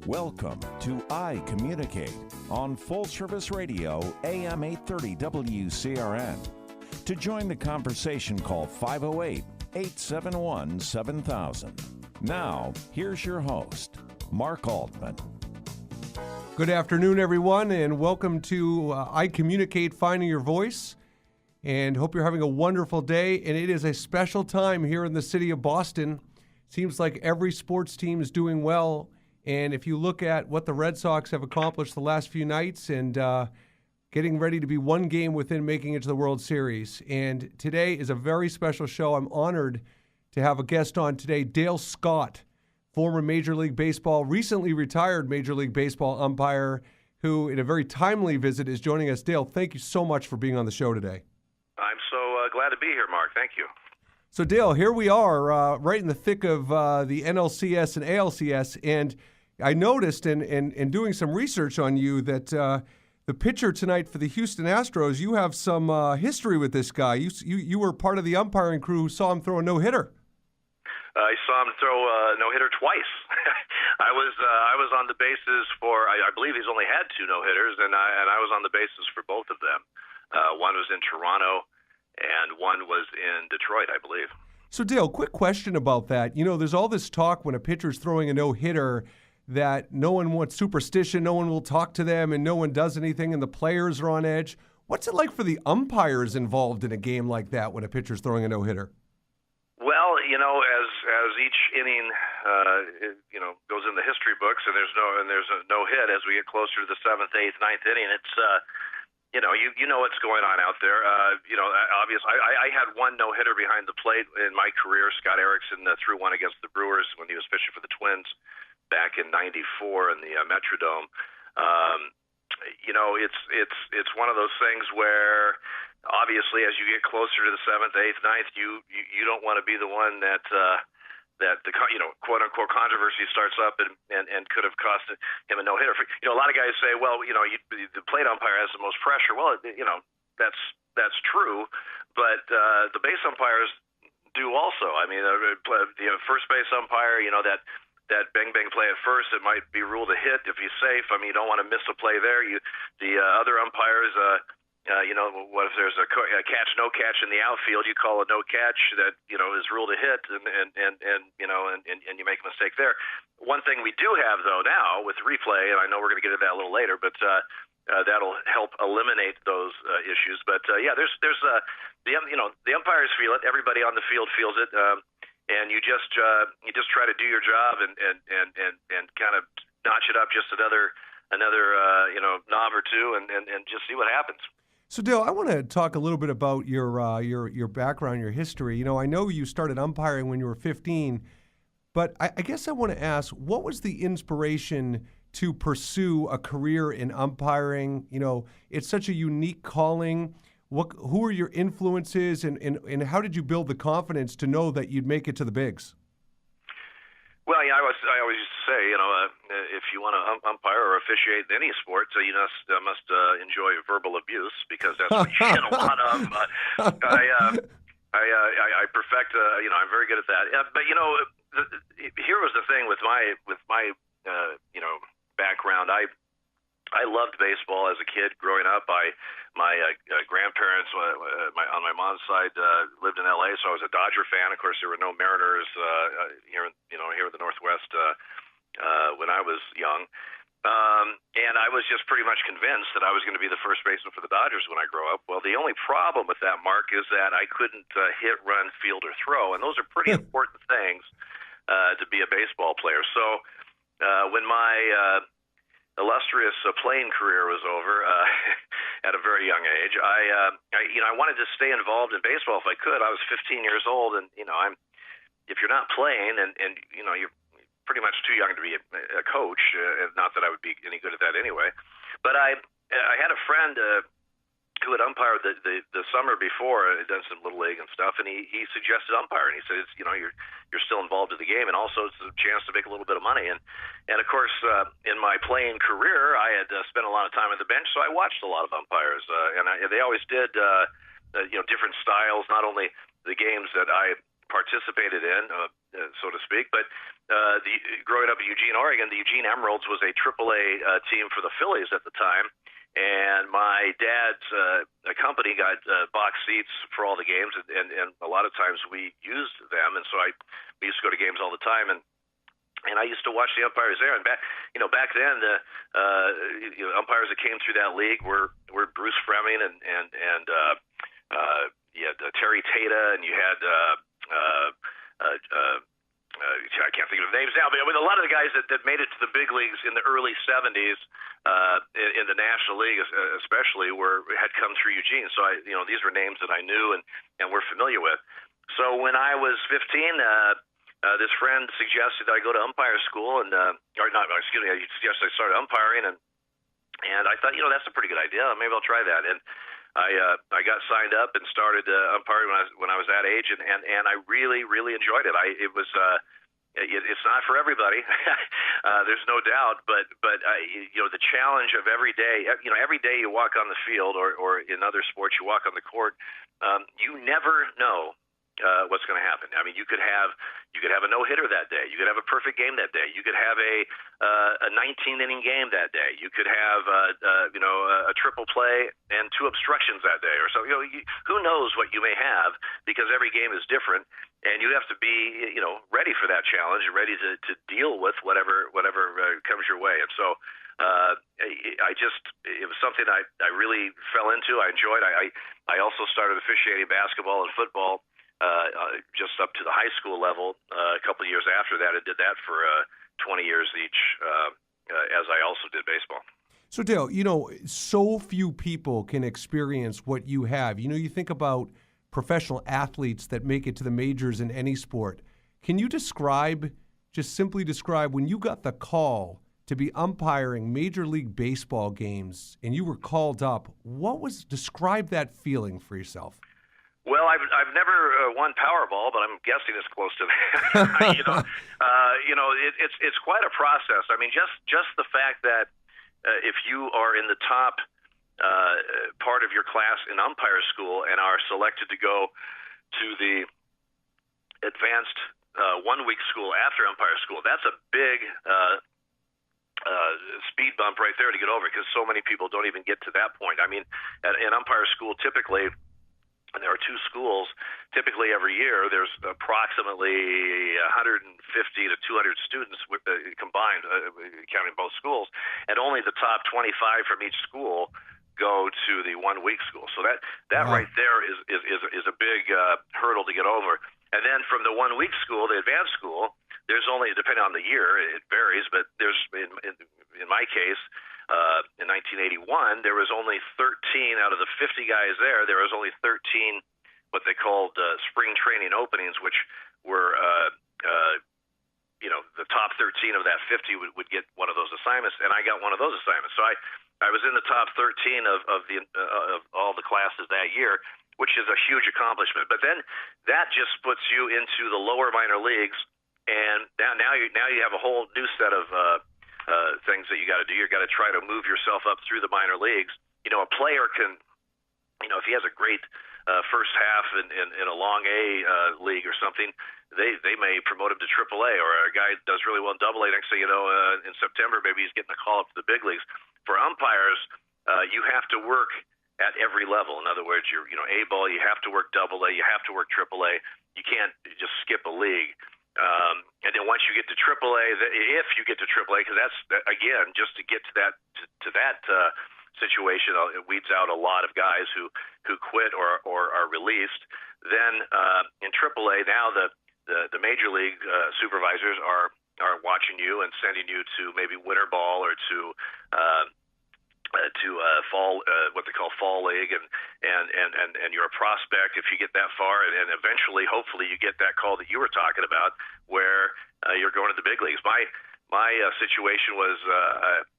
Welcome to I Communicate on Full Service Radio, AM 830 WCRN. To join the conversation, call 508-871-7000. Now, here's your host, Mark Altman. Good afternoon, everyone, and welcome to I Communicate, Finding Your Voice. And hope you're having a wonderful day. And it is a special time here in the city of Boston. Seems like every sports team is doing well. And if you look at what the Red Sox have accomplished the last few nights and getting ready to be one game within making it to the World Series. And today is a very special show. I'm honored to have a guest on today, Dale Scott, former Major League Baseball, recently retired Major League Baseball umpire, who in a very timely visit is joining us. Dale, thank you so much for being on the show today. I'm so glad to be here, Mark. Thank you. So, Dale, here we are right in the thick of the NLCS and ALCS, and I noticed in doing some research on you that the pitcher tonight for the Houston Astros, you have some history with this guy. You were part of the umpiring crew who saw him throw a no-hitter. I saw him throw a no-hitter twice. I was on the bases for, I believe he's only had two no-hitters, and I was on the bases for both of them. One was in Toronto, and one was in Detroit, I believe. So, Dale, quick question about that. You know, there's all this talk when a pitcher's throwing a no-hitter that no one wants superstition, no one will talk to them, and no one does anything, and the players are on edge. What's it like for the umpires involved in a game like that when a pitcher's throwing a no-hitter? Well, you know, as each inning, goes in the history books, and there's a no hit as we get closer to the seventh, eighth, ninth inning. It's you know what's going on out there. Obviously, I had one no hitter behind the plate in my career. Scott Erickson threw one against the Brewers when he was pitching for the Twins back in '94 in the Metrodome. It's one of those things where, obviously, as you get closer to the seventh, eighth, ninth, you don't want to be the one that the quote unquote controversy starts up and could have cost him a no hitter. A lot of guys say, well, the plate umpire has the most pressure. Well, that's true, but the base umpires do also. I mean, the first base umpire, that bang play at first, it might be ruled a hit if he's safe. I mean, you don't want to miss a play there. The other umpires, what if there's a catch, no catch in the outfield? You call a no catch that is ruled a hit, and you make a mistake there. One thing we do have though now with replay, and I know we're going to get to that a little later, but that'll help eliminate those issues. But there's the umpires feel it. Everybody on the field feels it. And you just try to do your job and kind of notch it up just another knob or two and just see what happens. So, Dale, I want to talk a little bit about your background, your history. I know you started umpiring when you were 15, but I guess I want to ask, what was the inspiration to pursue a career in umpiring? It's such a unique calling. Who are your influences, and how did you build the confidence to know that you'd make it to the bigs? Well, I always used to say, if you want to umpire or officiate in any sport, you must enjoy verbal abuse, because that's what you get a lot of. I perfect. I'm very good at that. But here was the thing with my background. I loved baseball as a kid growing up. My grandparents on my mom's side lived in L.A., so I was a Dodger fan. Of course, there were no Mariners here in the Northwest when I was young, and I was just pretty much convinced that I was going to be the first baseman for the Dodgers when I grow up. Well, the only problem with that, Mark, is that I couldn't hit, run, field, or throw, and those are pretty important things to be a baseball player. So when my illustrious playing career was over at a very young age, I wanted to stay involved in baseball if I could. I was 15 years old, and if you're not playing and you're pretty much too young to be a coach, not that I would be any good at that anyway. But I had a friend who had umpired the summer before, done some little league and stuff, and he suggested umpiring. He said, you're still involved in the game, and also it's a chance to make a little bit of money. And of course, in my playing career, I had spent a lot of time on the bench, so I watched a lot of umpires, and they always did different styles. Not only the games that I participated in, so to speak. But growing up in Eugene, Oregon, the Eugene Emeralds was a AAA team for the Phillies at the time. And my dad's company got box seats for all the games, and a lot of times we used them, and so we used to go to games all the time, and I used to watch the umpires there. And back then, the umpires that came through that league were Bruce Fleming and you had Terry Tata, and you had I can't think of the names now, but a lot of the guys that made it to the big leagues in the early 70s in the National League especially had come through Eugene. So these were names that I knew and were familiar with. So when I was 15, this friend suggested I go to umpire school, he suggested I started umpiring, and I thought, that's a pretty good idea. Maybe I'll try that. And I got signed up and started umpiring when I was that age, and I really, really enjoyed it. It's not for everybody. There's no doubt, but the challenge of every day you walk on the field, or in other sports you walk on the court, you never know what's going to happen. I mean, you could have a no-hitter that day. You could have a perfect game that day. You could have a 19-inning game that day. You could have a triple play and 2 obstructions that day, or so. Who knows what you may have, because every game is different, and you have to be ready for that challenge and ready to deal with whatever comes your way. And so it was something I really fell into. I enjoyed. I also started officiating basketball and football just up to the high school level a couple of years after that. I did that for 20 years each, as I also did baseball. So, Dale, so few people can experience what you have. You think about professional athletes that make it to the majors in any sport. Can you simply describe when you got the call to be umpiring Major League Baseball games and you were called up, describe that feeling for yourself? Well, I've never won Powerball, but I'm guessing it's close to that. It's quite a process. I mean, just the fact that if you are in the top part of your class in umpire school and are selected to go to the advanced 1-week school after umpire school, that's a big speed bump right there to get over, because so many people don't even get to that point. I mean, in umpire school, typically, and there are 2 schools, typically every year there's approximately 150 to 200 students combined, counting both schools, and only the top 25 from each school go to the 1-week school. So that wow. Right there is a big hurdle to get over. And then from the 1-week school, the advanced school, there's only, depending on the year, it varies, but there's in my case, in 1981, there was only 13 out of the 50 guys there. There was only 13 what they called spring training openings, which were the top 13 of that 50 would get one of those assignments, and I got one of those assignments. So I was in the top 13 of all the classes that year, which is a huge accomplishment. But then that just puts you into the lower minor leagues, and now you have a whole new set of things that you got to do. You got to try to move yourself up through the minor leagues. A player can, if he has a great first half in a long A league or something, they may promote him to AAA, or a guy does really well in AA. Next thing you know, in September, maybe he's getting a call up to the big leagues. For umpires, you have to work at every level. In other words, you're A ball, you have to work AA, you have to work AAA. You can't just skip a league. And then once you get to AAA, if you get to AAA, because that's again just to get to that situation, it weeds out a lot of guys who quit or are released. Then in AAA, now the major league supervisors are watching you and sending you to maybe winter ball or to fall, what they call fall league, and you're a prospect if you get that far, and eventually, hopefully, you get that call that you were talking about, where you're going to the big leagues. My situation was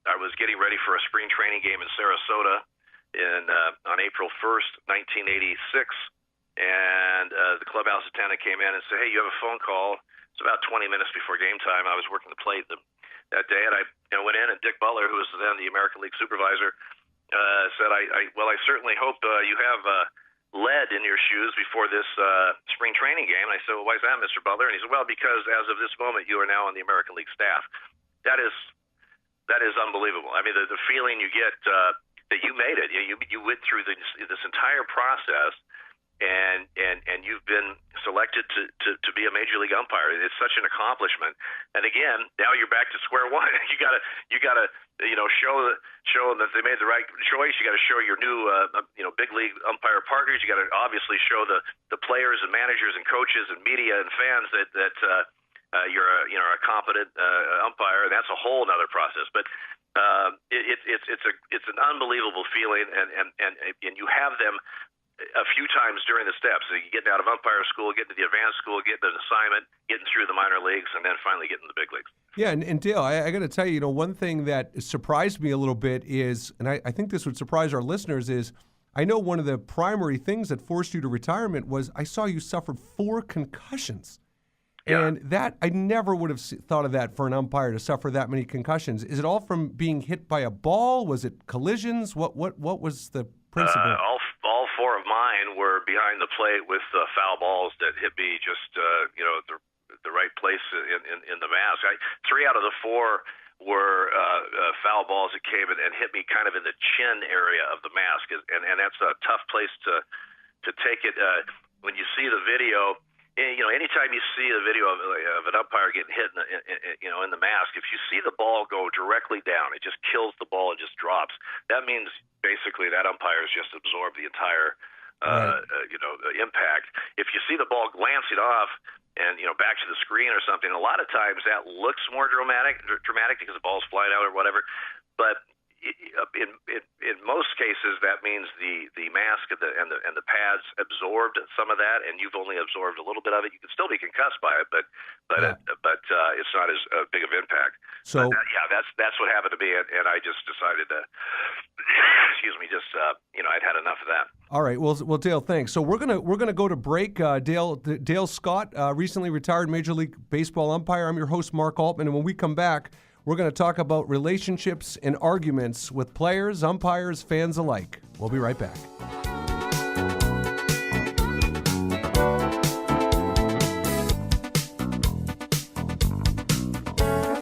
I was getting ready for a spring training game in Sarasota on April 1st, 1986, and the clubhouse attendant came in and said, "Hey, you have a phone call." It's about 20 minutes before game time. I was working the plate that day, and I went in, and Dick Butler, who was then the American League supervisor, said, "I certainly hope you have lead in your shoes before this spring training game. And I said, well, why is that, Mr. Butler? And he said, well, because as of this moment, you are now on the American League staff. That is unbelievable. I mean, the feeling you get that you made it. You went through this entire process, and you've been selected to be a major league umpire. It's such an accomplishment. And again, now you're back to square one. You gotta show them that they made the right choice. You got to show your new big league umpire partners. You got to obviously show the players and managers and coaches and media and fans that you're a competent umpire. And that's a whole other process. But it's an unbelievable feeling, and you have them a few times during the steps. So you getting out of umpire school, getting to the advanced school, getting an assignment, getting through the minor leagues, and then finally getting to the big leagues. Yeah, and Dale, I got to tell you, one thing that surprised me a little bit is, and I think this would surprise our listeners, is I know one of the primary things that forced you to retirement was I saw you suffered 4 concussions. Yeah. And that, I never would have thought of that for an umpire to suffer that many concussions. Is it all from being hit by a ball? Was it collisions? What was the principle? All 4 of mine were behind the plate with foul balls that hit me just the right place in the mask. 3 out of the 4 were foul balls that came and hit me kind of in the chin area of the mask, and that's a tough place to take it. When you see the video, anytime you see a video of an umpire getting hit in the mask, if you see the ball go directly down, it just kills the ball and just drops. That means basically that umpire has just absorbed the entire impact. If you see the ball glancing off and back to the screen or something, a lot of times that looks more dramatic because the ball's flying out or whatever. But in most cases, that means the mask and the pads absorbed some of that, and you've only absorbed a little bit of it. You can still be concussed by it, but it's not as big of impact. So that's what happened to me, and I just decided to I'd had enough of that. All right, well, Dale, thanks. So we're gonna go to break. Dale Scott, recently retired Major League Baseball umpire. I'm your host, Mark Altman, and when we come back, we're going to talk about relationships and arguments with players, umpires, fans alike. We'll be right back.